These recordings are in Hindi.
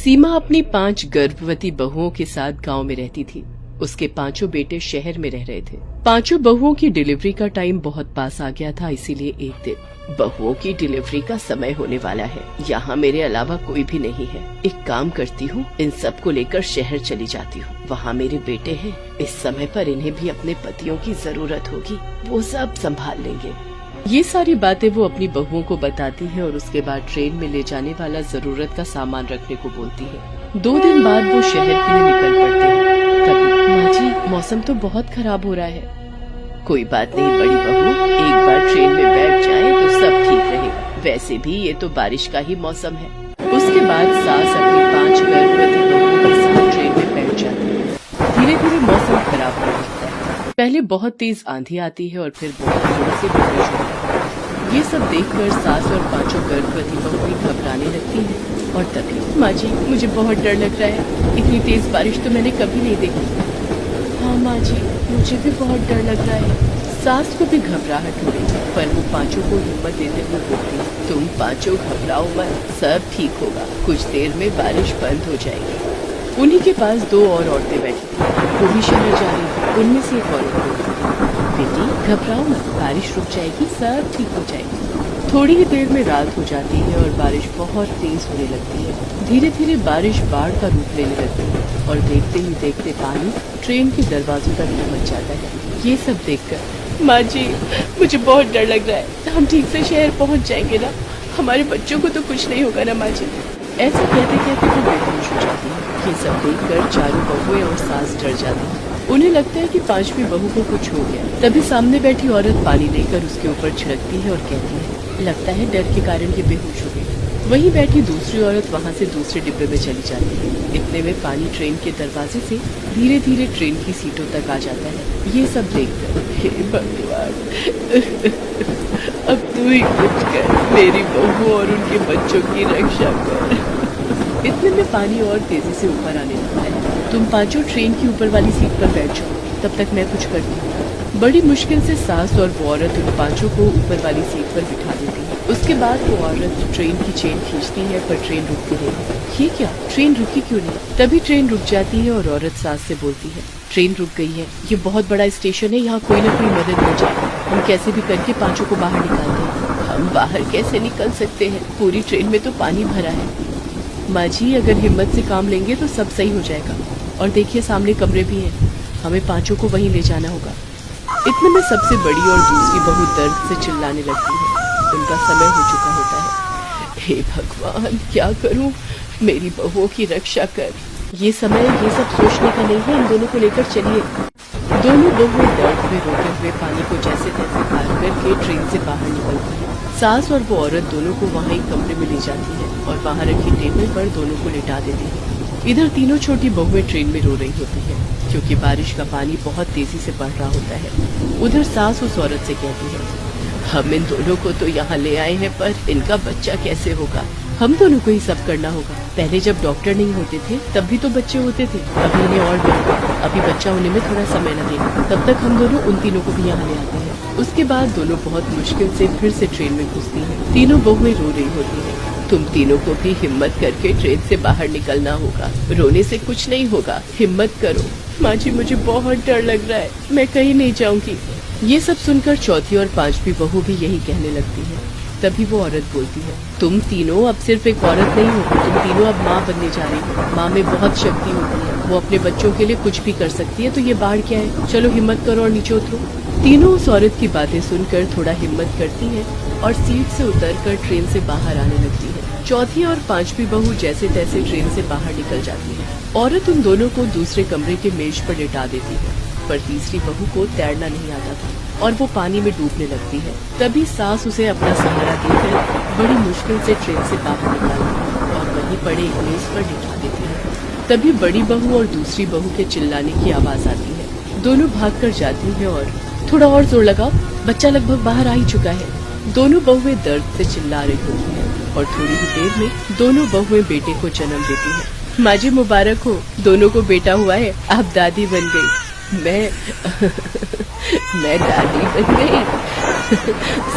सीमा अपनी 5 गर्भवती बहुओं के साथ गांव में रहती थी। उसके 5 बेटे शहर में रह रहे थे। 5 बहुओं की डिलीवरी का टाइम बहुत पास आ गया था, इसीलिए एक दिन बहुओं की डिलीवरी का समय होने वाला है। यहाँ मेरे अलावा कोई भी नहीं है। एक काम करती हूँ, इन सब को लेकर शहर चली जाती हूँ। वहाँ मेरे बेटे हैं। इस समय पर इन्हें भी अपने पतियों की जरूरत होगी, वो सब संभाल लेंगे। ये सारी बातें वो अपनी बहुओं को बताती है और उसके बाद ट्रेन में ले जाने वाला जरूरत का सामान रखने को बोलती है। 2 दिन बाद वो शहर के लिए निकल पड़ते हैं। तभी माँ जी, मौसम तो बहुत खराब हो रहा है। कोई बात नहीं बड़ी बहू, एक बार ट्रेन में बैठ जाए तो सब ठीक रहेगा। वैसे भी ये तो बारिश का ही मौसम है। उसके बाद सास अपनी 5 गर्भवती बहुओं के साथ ट्रेन में बैठ जाती है। धीरे धीरे मौसम खराब होने लगता है। पहले बहुत तेज आंधी आती है और फिर बहुत जोर से बारिश होती है। ये सब देखकर सास और 5 गर्भवती बहुएं घबराने लगती हैं। और तभी माँ जी, मुझे बहुत डर लग रहा है। इतनी तेज बारिश तो मैंने कभी नहीं देखी। हाँ माँ जी, मुझे भी बहुत डर लग रहा है। सास को भी घबराहट हो रही है, पर वो 5 को हिम्मत देते हुए बोलती है, तुम 5 घबराओ मत, सब ठीक होगा। कुछ देर में बारिश बंद हो जाएगी। उन्हीं के पास 2 और औरतें बैठी थी, वो भी शहर जा रही थी। उनमें से एक औरत बोलती, बेटी घबराओ मत, बारिश रुक जाएगी, सब ठीक हो जाएगी। थोड़ी ही देर में रात हो जाती है और बारिश बहुत तेज होने लगती है। धीरे धीरे बारिश बाढ़ का रूप लेने लगती है और देखते ही देखते पानी ट्रेन के दरवाजों तक पहुंच जाता है। ये सब देखकर माँ जी, मुझे बहुत डर लग रहा है। हम ठीक से शहर पहुँच जाएंगे ना? हमारे बच्चों को तो कुछ नहीं होगा ना माँ जी? ऐसा कहते कहते वो बेहोश हो जाती है। ये सब देखकर चारों बहुएं और सास डर जाती है। उन्हें लगता है कि 5वीं बहू को कुछ हो गया। तभी सामने बैठी औरत पानी लेकर उसके ऊपर छिड़कती है और कहती है, लगता है डर के कारण ये बेहोश हो गई। वहीं बैठी दूसरी औरत वहाँ से दूसरे डिब्बे में चली जाती है। इतने में पानी ट्रेन के दरवाजे से धीरे धीरे ट्रेन की सीटों तक आ जाता है। ये सब देखकर, हे भगवान, अब तू ही कुछ कर, मेरी बहू और उनके बच्चों की रक्षा कर। इतने में पानी और तेजी से ऊपर आने लगता है। तुम 5 ट्रेन की ऊपर वाली सीट पर बैठ जाओ, तब तक मैं कुछ करती हूँ। बड़ी मुश्किल से सास और वो औरत उन 5 को ऊपर वाली सीट पर बिठा देती है। उसके बाद वो औरत ट्रेन की चेन खींचती है, पर ट्रेन रुकती नहीं। ये क्या, ट्रेन रुकी क्यों नहीं? तभी ट्रेन रुक जाती है और औरत सास से बोलती है, ट्रेन रुक गई है, ये बहुत बड़ा स्टेशन है, यहाँ कोई न कोई मदद मिल जाएगी। हम कैसे भी करके 5 को बाहर निकालते हैं। हम बाहर कैसे निकल सकते हैं? पूरी ट्रेन में तो पानी भरा है। माँ जी, अगर हिम्मत से काम लेंगे तो सब सही हो जाएगा। और देखिए सामने कमरे भी हैं, हमें 5 को वहीं ले जाना होगा। इतने में सबसे बड़ी और दूसरी बहू दर्द से चिल्लाने लगती है। उनका समय हो चुका होता है। हे भगवान, क्या करूं? मेरी बहुओं की रक्षा कर। ये समय ये सब सोचने का नहीं है, इन दोनों को लेकर चलिए। दोनों बहुएं दर्द में रोते हुए पानी को जैसे तैसे पार करके ट्रेन से बाहर निकलती है। सास और वो औरत दोनों को वहाँ एक कमरे में ले जाती है और वहाँ रखी टेबल पर दोनों को लिटा देती है। इधर तीनों छोटी बहुएं ट्रेन में रो रही होती है, क्योंकि बारिश का पानी बहुत तेजी से बढ़ रहा होता है। उधर सास उस औरत से कहती है, हम इन दोनों को तो यहाँ ले आए हैं, पर इनका बच्चा कैसे होगा? हम दोनों को ही सब करना होगा। पहले जब डॉक्टर नहीं होते थे तब भी तो बच्चे होते थे, अभी इन्हें और डर, अभी बच्चा होने में थोड़ा समय लगेगा। तब तक हम दोनों उन तीनों को भी यहाँ ले आते हैं। उसके बाद दोनों बहुत मुश्किल से फिर से ट्रेन में घुसती हैं। तीनों बहुएं रो रही होती हैं। तुम तीनों को भी हिम्मत करके ट्रेन से बाहर निकलना होगा, रोने से कुछ नहीं होगा, हिम्मत करो। माँ जी, मुझे बहुत डर लग रहा है, मैं कहीं नहीं जाऊंगी। ये सब सुनकर चौथी और 5वीं बहू भी यही कहने लगती है। तभी वो औरत बोलती है, तुम तीनों अब सिर्फ एक औरत नहीं हो, तुम तीनों अब माँ बनने जा रही हो। माँ में बहुत शक्ति होती है, वो अपने बच्चों के लिए कुछ भी कर सकती है। तो ये बाढ़ क्या है? चलो हिम्मत करो और नीचे उतरो। तीनों उस औरत की बातें सुनकर थोड़ा हिम्मत करती हैं और सीट से उतरकर ट्रेन से बाहर आने लगती है। चौथी और 5वीं बहू जैसे तैसे ट्रेन से बाहर निकल जाती है। औरत उन दोनों को दूसरे कमरे के मेज पर लिटा देती है, पर तीसरी बहू को तैरना नहीं आता था और वो पानी में डूबने लगती है। तभी सास उसे अपना सहारा देकर बड़ी मुश्किल से ट्रेन से बाहर निकालती है और वहीं पड़े एक मेज पर लिटा देती है। तभी बड़ी बहू और दूसरी बहू के चिल्लाने की आवाज आती है। दोनों भागकर जाती हैं और थोड़ा और जोर लगाओ, बच्चा लगभग बाहर आ ही चुका है। दोनों बहुएं दर्द से चिल्ला रही होती हैं और थोड़ी ही देर में दोनों बहुएं बेटे को जन्म देती हैं। माँ जी मुबारक हो, दोनों को बेटा हुआ है, आप दादी बन गई। मैं दादी बन गई।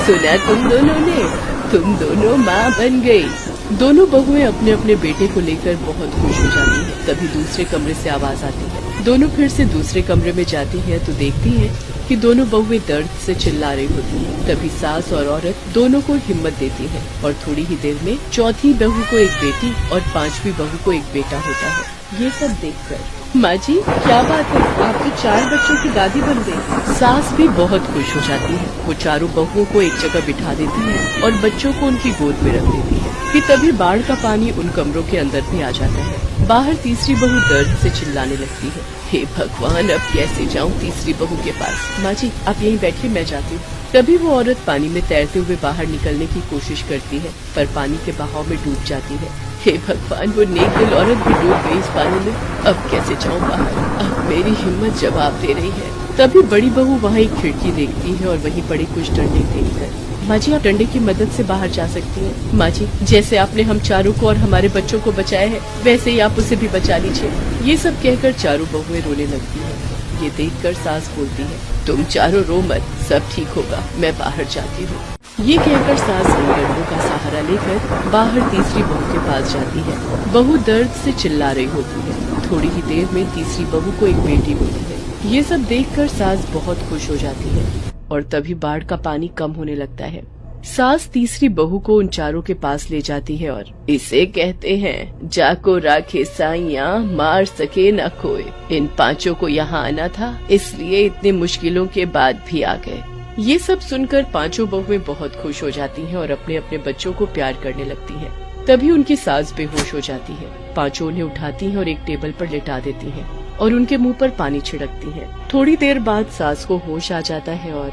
सुना तुम दोनों ने, तुम दोनों माँ बन गई। दोनों बहुएं अपने अपने बेटे को लेकर बहुत खुश हो जाती हैं। तभी दूसरे कमरे से आवाज आती है। दोनों फिर से दूसरे कमरे में जाती हैं तो देखती हैं कि दोनों बहुएं दर्द से चिल्ला रही होती हैं। तभी सास और औरत दोनों को हिम्मत देती है और थोड़ी ही देर में चौथी बहू को एक बेटी और पांचवी बहू को एक बेटा होता है। ये सब देखकर माँ जी क्या बात है, आप तो 4 बच्चों की दादी बन गई। सास भी बहुत खुश हो जाती है। वो चारों बहुओं को एक जगह बिठा देती है और बच्चों को उनकी गोद में रख देती है कि तभी बाढ़ का पानी उन कमरों के अंदर भी आ जाता है। बाहर तीसरी बहू दर्द से चिल्लाने लगती है। हे भगवान, अब कैसे जाऊँ तीसरी बहू के पास। माँ जी आप यहीं बैठिए, मैं जाती हूँ। तभी वो औरत पानी में तैरते हुए बाहर निकलने की कोशिश करती है पर पानी के बहाव में डूब जाती है। हे भगवान, वो नेक दिल औरत भी डूब गई इस पानी में। अब कैसे जाऊँ बाहर, अब मेरी हिम्मत जवाब दे रही है। तभी बड़ी बहू वहाँ एक खिड़की देखती है और वहीं पड़े कुछ डंडे देखकर, माँ जी आप डंडे की मदद से बाहर जा सकती हैं। माँ जी जैसे आपने हम चारों को और हमारे बच्चों को बचाया है वैसे ही आप उसे भी बचा लीजिए। ये सब कहकर चारों बहुएं रोने लगती हैं। ये देखकर सास बोलती है, तुम चारों रो मत, सब ठीक होगा, मैं बाहर जाती हूँ। ये कहकर सास उन डंडों का सहारा लेकर बाहर तीसरी बहू के पास जाती है। बहू दर्द से चिल्ला रही होती है। थोड़ी ही देर में तीसरी बहू को एक बेटी होती है। ये सब देखकर सास बहुत खुश हो जाती है और तभी बाढ़ का पानी कम होने लगता है। सास तीसरी बहू को उन चारों के पास ले जाती है और इसे कहते हैं जाको राखे साइयां, मार सके न कोई। इन पांचों को यहाँ आना था, इसलिए इतनी मुश्किलों के बाद भी आ गए। ये सब सुनकर पांचों बहुएं बहुत खुश हो जाती हैं और अपने अपने बच्चों को प्यार करने लगती हैं। तभी उनकी सास बेहोश हो जाती है। पांचों उन्हें उठाती हैं और एक टेबल पर लेटा देती हैं और उनके मुंह पर पानी छिड़कती हैं। थोड़ी देर बाद सास को होश आ जाता है और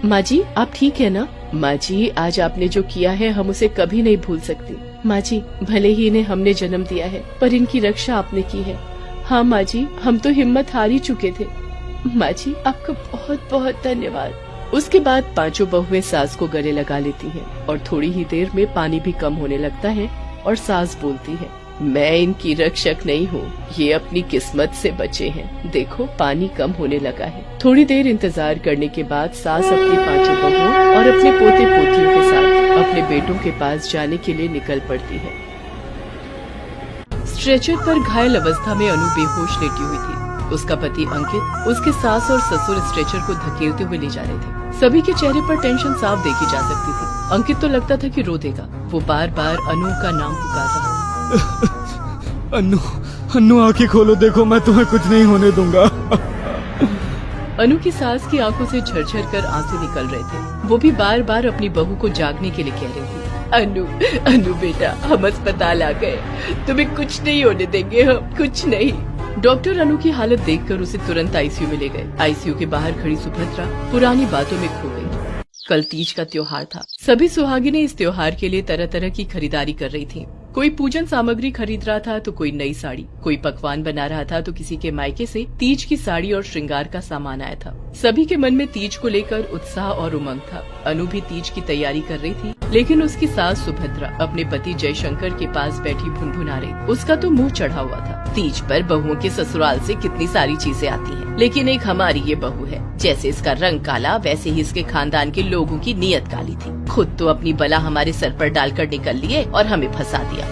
माँ जी आप ठीक है ना? माँ जी आज आपने जो किया है हम उसे कभी नहीं भूल सकती। माँ जी भले ही इन्हें हमने जन्म दिया है पर इनकी रक्षा आपने की है। हाँ माँ जी हम तो हिम्मत हार ही चुके थे। माँ जी आपका बहुत बहुत धन्यवाद। उसके बाद पांचों बहुएं सास को गले लगा लेती हैं और थोड़ी ही देर में पानी भी कम होने लगता है और सास बोलती है, मैं इनकी रक्षक नहीं हूँ, ये अपनी किस्मत से बचे हैं। देखो पानी कम होने लगा है। थोड़ी देर इंतजार करने के बाद सास अपनी पांचों बहुओं और अपने पोते पोतियों के साथ अपने बेटों के पास जाने के लिए निकल पड़ती है। स्ट्रेचर पर घायल अवस्था में अनु बेहोश लेटी हुई थी। उसका पति अंकित, उसके सास और ससुर स्ट्रेचर को धकेलते हुए ले जा रहे थे। सभी के चेहरे पर टेंशन साफ देखी जा सकती थी। अंकित तो लगता था कि रो देगा। वो बार बार अनु का नाम पुकार रहा था। अन्नू, अन्नू आंखें खोलो, देखो मैं तुम्हें कुछ नहीं होने दूंगा। अनु की सास की आंखों से झरझर कर आंसू निकल रहे थे। वो भी बार बार अपनी बहू को जागने के लिए कह रही थी, अनु अनु बेटा हम अस्पताल आ गए, तुम्हें कुछ नहीं होने देंगे, हम कुछ नहीं। डॉक्टर अनु की हालत देखकर उसे तुरंत आईसीयू में ले गए। आईसीयू के बाहर खड़ी सुभद्रा पुरानी बातों में खो गई। कल तीज का त्योहार था। सभी सुहागिनें इस त्योहार के लिए तरह तरह की खरीदारी कर रही थीं। कोई पूजन सामग्री खरीद रहा था तो कोई नई साड़ी, कोई पकवान बना रहा था तो किसी के मायके से तीज की साड़ी और श्रृंगार का सामान आया था। सभी के मन में तीज को लेकर उत्साह और उमंग था। अनु भी तीज की तैयारी कर रही थी, लेकिन उसकी सास सुभद्रा अपने पति जयशंकर के पास बैठी भुनभुना रही। उसका तो मुंह चढ़ा हुआ था। तीज पर बहुओं के ससुराल से कितनी सारी चीजें आती हैं, लेकिन एक हमारी ये बहू है, जैसे इसका रंग काला वैसे ही इसके खानदान के लोगों की नीयत काली थी। खुद तो अपनी बला हमारे सर पर डालकर निकल लिए और हमें फंसा दिया।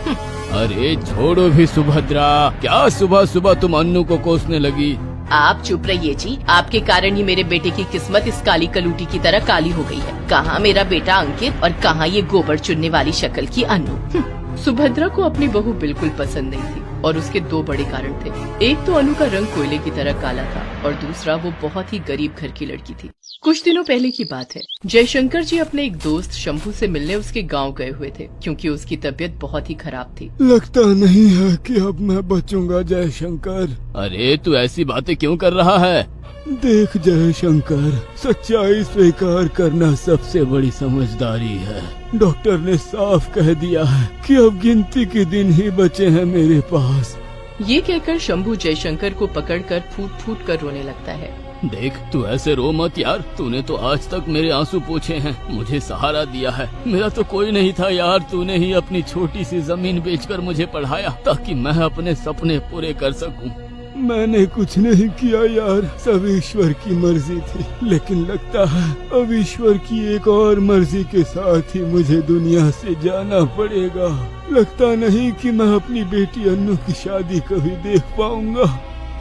अरे छोड़ो भी सुभद्रा, क्या सुबह सुबह तुम अन्नू को कोसने लगी? आप चुप रहिए जी, आपके कारण ही मेरे बेटे की किस्मत इस काली कलूटी की तरह काली हो गई है। कहाँ मेरा बेटा अंकित और कहाँ ये गोबर चुनने वाली शक्ल की अनु। सुभद्रा को अपनी बहू बिल्कुल पसंद नहीं थी और उसके दो बड़े कारण थे। एक तो अनु का रंग कोयले की तरह काला था और दूसरा वो बहुत ही गरीब घर की लड़की थी। कुछ दिनों पहले की बात है। जयशंकर जी अपने एक दोस्त शंभू से मिलने उसके गांव गए हुए थे, क्योंकि उसकी तबीयत बहुत ही खराब थी। लगता नहीं है कि अब मैं बचूंगा जयशंकर। अरे तू ऐसी बातें क्यों कर रहा है? देख जयशंकर, सच्चाई स्वीकार करना सबसे बड़ी समझदारी है। डॉक्टर ने साफ कह दिया है कि अब गिनती के दिन ही बचे हैं मेरे पास। ये कहकर शंभू जयशंकर को पकड़कर फूट फूट कर रोने लगता है। देख तू ऐसे रो मत यार, तूने तो आज तक मेरे आंसू पोंछे हैं, मुझे सहारा दिया है। मेरा तो कोई नहीं था यार, तूने ही अपनी छोटी सी जमीन बेचकर मुझे पढ़ाया ताकि मैं अपने सपने पूरे कर सकूं। मैंने कुछ नहीं किया यार, सब ईश्वर की मर्जी थी। लेकिन लगता है अब ईश्वर की एक और मर्जी के साथ ही मुझे दुनिया से जाना पड़ेगा। लगता नहीं कि मैं अपनी बेटी अन्नू की शादी कभी देख पाऊंगा।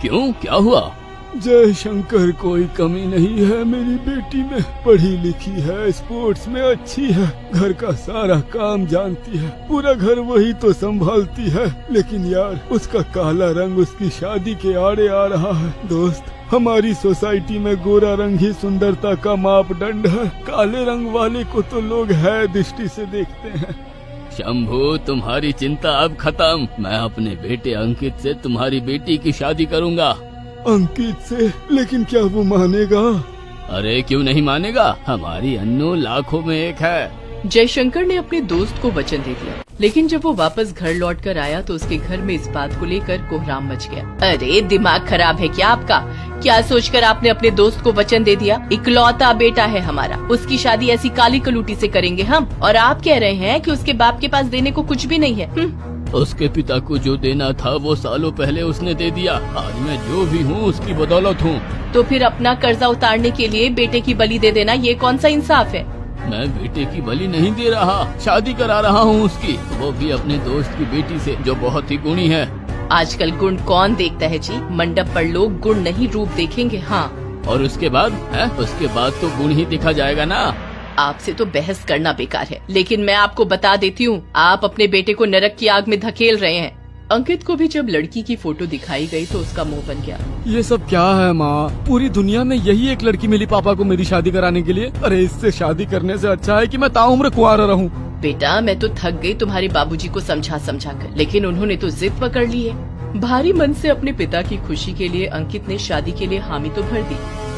क्यों, क्या हुआ? जय शंकर, कोई कमी नहीं है मेरी बेटी में। पढ़ी लिखी है, स्पोर्ट्स में अच्छी है, घर का सारा काम जानती है, पूरा घर वही तो संभालती है। लेकिन यार उसका काला रंग उसकी शादी के आड़े आ रहा है। दोस्त, हमारी सोसाइटी में गोरा रंग ही सुंदरता का मापदंड है। काले रंग वाले को तो लोग है दृष्टि से देखते हैं। शंभू, तुम्हारी चिंता अब खत्म। मैं अपने बेटे अंकित से तुम्हारी बेटी की शादी करूंगा। अंकित से? लेकिन क्या वो मानेगा? अरे क्यों नहीं मानेगा, हमारी अन्नू लाखों में एक है। जयशंकर ने अपने दोस्त को वचन दे दिया, लेकिन जब वो वापस घर लौटकर आया तो उसके घर में इस बात को लेकर कोहराम मच गया। अरे दिमाग खराब है क्या आपका? क्या सोचकर आपने अपने दोस्त को वचन दे दिया? इकलौता बेटा है हमारा, उसकी शादी ऐसी काली कलूटी से करेंगे हम, और आप कह रहे हैं कि उसके बाप के पास देने को कुछ भी नहीं है। उसके पिता को जो देना था वो सालों पहले उसने दे दिया। आज मैं जो भी हूँ उसकी बदौलत हूँ। तो फिर अपना कर्जा उतारने के लिए बेटे की बलि दे देना, ये कौन सा इंसाफ है? मैं बेटे की बलि नहीं दे रहा, शादी करा रहा हूँ उसकी, वो भी अपने दोस्त की बेटी से जो बहुत ही गुणी है। आजकल गुण कौन देखता है जी? मंडप पर लोग गुण नहीं रूप देखेंगे। हाँ, और उसके बाद है? उसके बाद तो गुण ही दिखा जाएगा ना। आपसे तो बहस करना बेकार है, लेकिन मैं आपको बता देती हूँ, आप अपने बेटे को नरक की आग में धकेल रहे हैं। अंकित को भी जब लड़की की फोटो दिखाई गई तो उसका मुंह बन गया। ये सब क्या है माँ? पूरी दुनिया में यही एक लड़की मिली पापा को मेरी शादी कराने के लिए। अरे इससे शादी करने से अच्छा है कि मैं ताउम्र कुंवारा रहूं। बेटा, मैं तो थक गई तुम्हारे बाबूजी को समझा कर, लेकिन उन्होंने तो जिद पकड़ ली है। भारी मन से अपने पिता की खुशी के लिए अंकित ने शादी के लिए हामी तो भर दी,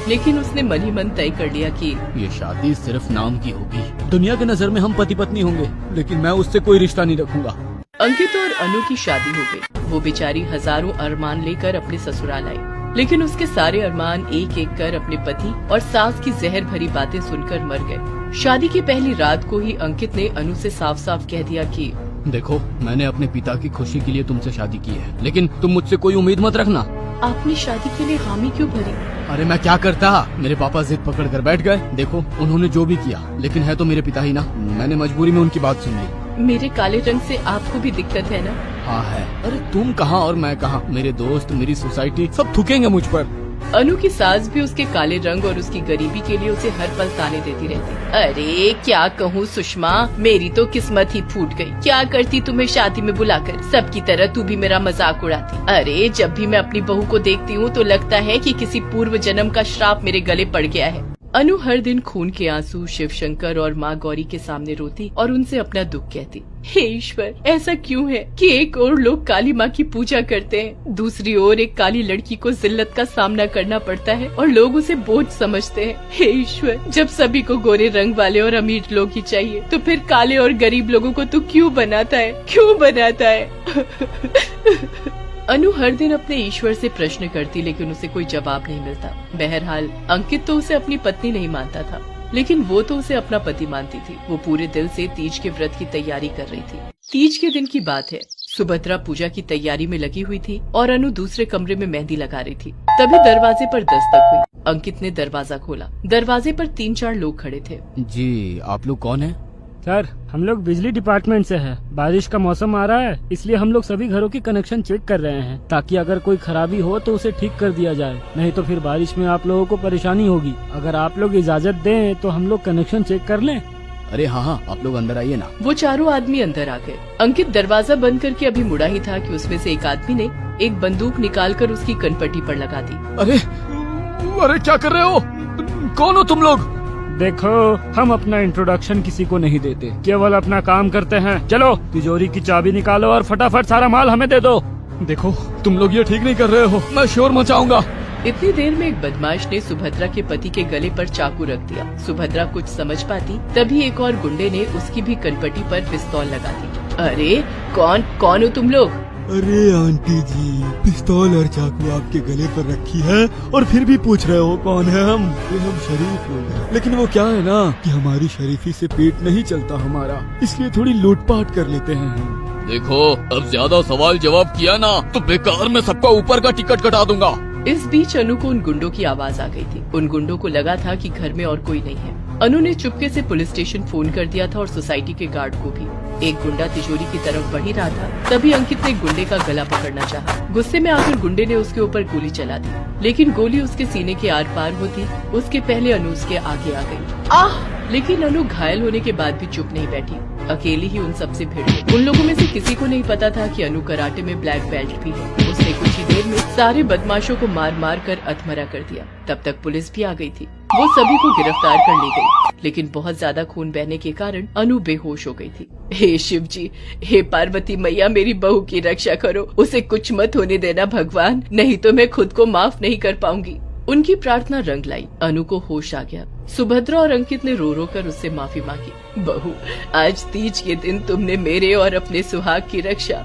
लेकिन उसने मन ही मन तय कर लिया कि ये शादी सिर्फ नाम की होगी। दुनिया की नजर में हम पति पत्नी होंगे, लेकिन मैं उससे कोई रिश्ता नहीं रखूंगा। अंकित और अनु की शादी हो गई। वो बेचारी हजारों अरमान लेकर अपने ससुराल आई, लेकिन उसके सारे अरमान एक एक कर अपने पति और सास की जहर भरी बातें सुनकर मर गए। शादी की पहली रात को ही अंकित ने अनु से साफ साफ कह दिया कि देखो, मैंने अपने पिता की खुशी के लिए तुमसे शादी की है, लेकिन तुम मुझसे कोई उम्मीद मत रखना। आपने शादी के लिए हामी क्यों भरी? अरे मैं क्या करता, मेरे पापा जिद पकड़ कर बैठ गए। देखो, उन्होंने जो भी किया, लेकिन है तो मेरे पिता ही ना। मैंने मजबूरी में उनकी बात सुन ली। मेरे काले रंग से आपको भी दिक्कत है ना? हाँ है। अरे तुम कहाँ और मैं कहाँ, मेरे दोस्त, मेरी सोसाइटी सब थूकेंगे मुझ पर। अनु की सास भी उसके काले रंग और उसकी गरीबी के लिए उसे हर पल ताने देती रहती। अरे क्या कहूँ सुषमा, मेरी तो किस्मत ही फूट गई। क्या करती तुम्हें शादी में बुलाकर, सबकी तरह तू भी मेरा मजाक उड़ाती। अरे जब भी मैं अपनी बहू को देखती हूँ तो लगता है कि किसी पूर्व जन्म का श्राप मेरे गले पड़ गया है। अनु हर दिन खून के आंसू शिव शंकर और माँ गौरी के सामने रोती और उनसे अपना दुख कहती। हे ईश्वर, ऐसा क्यों है कि एक और लोग काली माँ की पूजा करते हैं, दूसरी ओर एक काली लड़की को जिल्लत का सामना करना पड़ता है और लोग उसे बोझ समझते हैं। हे ईश्वर, जब सभी को गोरे रंग वाले और अमीर लोग ही चाहिए, तो फिर काले और गरीब लोगों को तू क्यों बनाता है, क्यों बनाता है? अनु हर दिन अपने ईश्वर से प्रश्न करती, लेकिन उसे कोई जवाब नहीं मिलता। बहरहाल अंकित तो उसे अपनी पत्नी नहीं मानता था, लेकिन वो तो उसे अपना पति मानती थी। वो पूरे दिल से तीज के व्रत की तैयारी कर रही थी। तीज के दिन की बात है, सुभद्रा पूजा की तैयारी में लगी हुई थी और अनु दूसरे कमरे में मेहंदी लगा रही थी। तभी दरवाजे पर दस्तक हुई। अंकित ने दरवाजा खोला। दरवाजे पर 3-4 लोग खड़े थे। जी, आप लोग कौन है? सर, हम लोग बिजली डिपार्टमेंट से हैं। बारिश का मौसम आ रहा है, इसलिए हम लोग सभी घरों की कनेक्शन चेक कर रहे हैं, ताकि अगर कोई खराबी हो तो उसे ठीक कर दिया जाए। नहीं तो फिर बारिश में आप लोगों को परेशानी होगी। अगर आप लोग इजाजत दें तो हम लोग कनेक्शन चेक कर लें। अरे हाँ, आप लोग अंदर आइए ना। वो चारों आदमी अंदर आ गए। अंकित दरवाजा बंद करके अभी मुड़ा ही था कि उसमें से एक आदमी ने एक बंदूक निकालकर उसकी कनपट्टी पर लगा दी। अरे क्या कर रहे हो? कौन हो तुम लोग? देखो, हम अपना इंट्रोडक्शन किसी को नहीं देते, केवल अपना काम करते हैं। चलो तिजोरी की चाबी निकालो और फटाफट सारा माल हमें दे दो। देखो, तुम लोग ये ठीक नहीं कर रहे हो, मैं शोर मचाऊंगा। इतनी देर में एक बदमाश ने सुभद्रा के पति के गले पर चाकू रख दिया। सुभद्रा कुछ समझ पाती तभी एक और गुंडे ने उसकी भी कनपट्टी पर पिस्तौल लगा दी। अरे कौन हो तुम लोग? अरे आंटी जी, पिस्तौल और चाकू आपके गले पर रखी है और फिर भी पूछ रहे हो कौन है हम? ये हम शरीफ लोग हैं। लेकिन वो क्या है ना कि हमारी शरीफी से पेट नहीं चलता हमारा, इसलिए थोड़ी लूटपाट कर लेते हैं हम। देखो अब ज्यादा सवाल जवाब किया ना तो बेकार में सबका ऊपर का टिकट कटा दूंगा। इस बीच अनु को उन गुंडों की आवाज आ गई थी। उन गुंडों को लगा था कि घर में और कोई नहीं है। अनु ने चुपके से पुलिस स्टेशन फोन कर दिया था और सोसाइटी के गार्ड को भी। एक गुंडा तिजोरी की तरफ बढ़ ही रहा था, तभी अंकित ने गुंडे का गला पकड़ना चाहा। गुस्से में आकर गुंडे ने उसके ऊपर गोली चला दी, लेकिन गोली उसके सीने के आर पार होती उसके पहले अनु उसके आगे आ गई। आह! लेकिन अनु घायल होने के बाद भी चुप नहीं बैठी, अकेली ही उन सबसे भिड़ गई। उन लोगों में से किसी को नहीं पता था कि अनु कराटे में ब्लैक बेल्ट भी है। उसने कुछ ही देर में सारे बदमाशों को मार मार कर अधमरा कर दिया। तब तक पुलिस भी आ गई थी। वो सभी को गिरफ्तार कर ली गई, लेकिन बहुत ज्यादा खून बहने के कारण अनु बेहोश हो गई थी। हे शिव जी, हे पार्वती मैया, मेरी बहू की रक्षा करो, उसे कुछ मत होने देना भगवान, नहीं तो मैं खुद को माफ नहीं कर पाऊंगी। उनकी प्रार्थना रंग लाई। अनु को होश आ गया। सुभद्रा और अंकित ने रो रो कर उससे माफी मांगी। बहू, आज तीज के दिन तुमने मेरे और अपने सुहाग की रक्षा,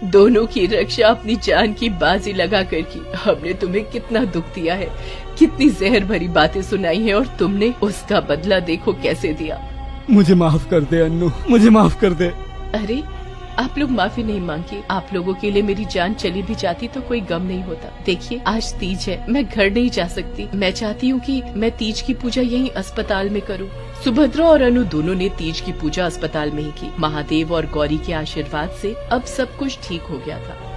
दोनों की रक्षा अपनी जान की बाजी लगा कर की। हमने तुम्हें कितना दुख दिया है, कितनी जहर भरी बातें सुनाई है, और तुमने उसका बदला देखो कैसे दिया। मुझे माफ कर दे अन्नू, मुझे माफ कर दे। अरे, आप लोग माफी नहीं मांगी। आप लोगों के लिए मेरी जान चली भी जाती तो कोई गम नहीं होता। देखिए, आज तीज है, मैं घर नहीं जा सकती। मैं चाहती हूँ कि मैं तीज की पूजा यहीं अस्पताल में करूँ। सुभद्रा और अनु दोनों ने तीज की पूजा अस्पताल में ही की। महादेव और गौरी के आशीर्वाद से अब सब कुछ ठीक हो गया था।